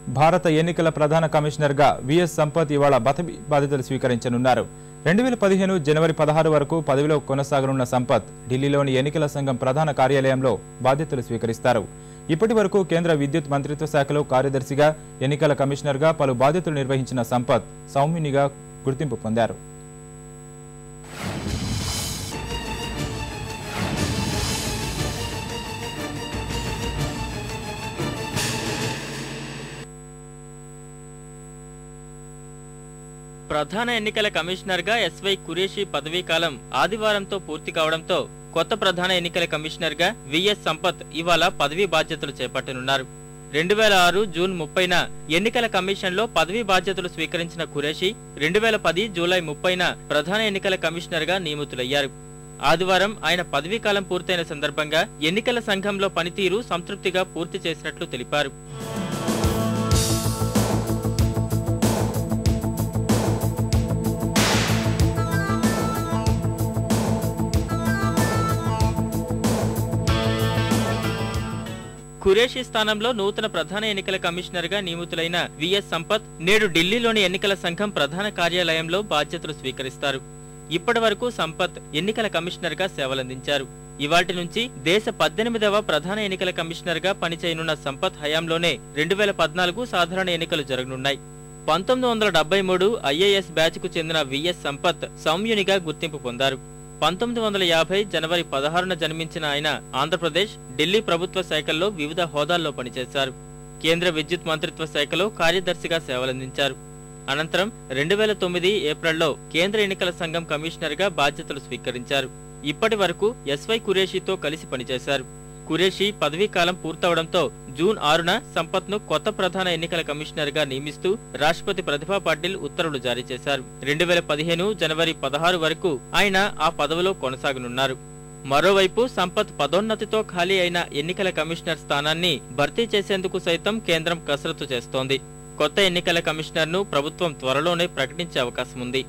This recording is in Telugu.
భారత ఎన్నికల ప్రధాన కమిషనర్గా విఎస్ సంపత్ ఇవాళ బాధ్యతలు స్వీకరించనున్నారు. 2015 జనవరి 16 వరకు పదవిలో కొనసాగనున్న సంపత్ ఢిల్లీలోని ఎన్నికల సంఘం ప్రధాన కార్యాలయంలో బాధ్యతలు స్వీకరిస్తారు. ఇప్పటి వరకు కేంద్ర విద్యుత్ మంత్రిత్వ శాఖలో కార్యదర్శిగా, ఎన్నికల కమిషనర్గా పలు బాధ్యతలు నిర్వహించిన సంపత్ సౌమ్యునిగా గుర్తింపు పొందారు. ప్రధాన ఎన్నికల కమిషనర్గా ఎస్వై ఖురేషీ పదవీకాలం ఆదివారంతో పూర్తి కావడంతో కొత్త ప్రధాన ఎన్నికల కమిషనర్గా విఎస్ సంపత్ ఇవాళ పదవీ బాధ్యతలు చేపట్టనున్నారు. 2006 జూన్ 30న ఎన్నికల కమిషన్లో పదవీ బాధ్యతలు స్వీకరించిన ఖురేషీ 2010 జూలై 30న ప్రధాన ఎన్నికల కమిషనర్గా నియమితులయ్యారు. ఆదివారం ఆయన పదవీకాలం పూర్తయిన సందర్భంగా ఎన్నికల సంఘంలో పనితీరు సంతృప్తిగా పూర్తి చేసినట్లు తెలిపారు. ఖురేషీ స్థానంలో నూతన ప్రధాన ఎన్నికల కమిషనర్గా నియమితులైన విఎస్ సంపత్ నేడు ఢిల్లీలోని ఎన్నికల సంఘం ప్రధాన కార్యాలయంలో బాధ్యతలు స్వీకరిస్తారు. ఇప్పటి వరకు సంపత్ ఎన్నికల కమిషనర్గా సేవలందించారు. ఇవాటి నుంచి దేశ 18వ ప్రధాన ఎన్నికల కమిషనర్గా పనిచేయనున్న సంపత్ హయాంలోనే 2014 సాధారణ ఎన్నికలు జరగనున్నాయి. 1973 ఐఏఎస్ బ్యాచ్ కు చెందిన విఎస్ సంపత్ సౌమ్యునిగా గుర్తింపు పొందారు. 1950 జనవరి 16న జన్మించిన ఆయన ఆంధ్రప్రదేశ్, ఢిల్లీ ప్రభుత్వ శాఖల్లో వివిధ హోదాల్లో పనిచేశారు. కేంద్ర విద్యుత్ మంత్రిత్వ శాఖలో కార్యదర్శిగా సేవలందించారు. అనంతరం 2009 ఏప్రిల్లో కేంద్ర ఎన్నికల సంఘం కమిషనర్గా బాధ్యతలు స్వీకరించారు. ఇప్పటి వరకు ఎస్వై ఖురేషీతో కలిసి పనిచేశారు. ఖురేషీ పదవీకాలం పూర్తవడంతో జూన్ 6న సంపత్ను కొత్త ప్రధాన ఎన్నికల కమిషనర్గా నియమిస్తూ రాష్ట్రపతి ప్రతిభా పాటిల్ ఉత్తర్వులు జారీ చేశారు. 2015 జనవరి 16 వరకు ఆయన ఆ పదవిలో కొనసాగనున్నారు. మరోవైపు సంపత్ పదోన్నతితో ఖాళీ అయిన ఎన్నికల కమిషనర్ స్థానాన్ని భర్తీ చేసేందుకు సైతం కేంద్రం కసరత్తు చేస్తోంది. కొత్త ఎన్నికల కమిషనర్ను ప్రభుత్వం త్వరలోనే ప్రకటించే అవకాశం ఉంది.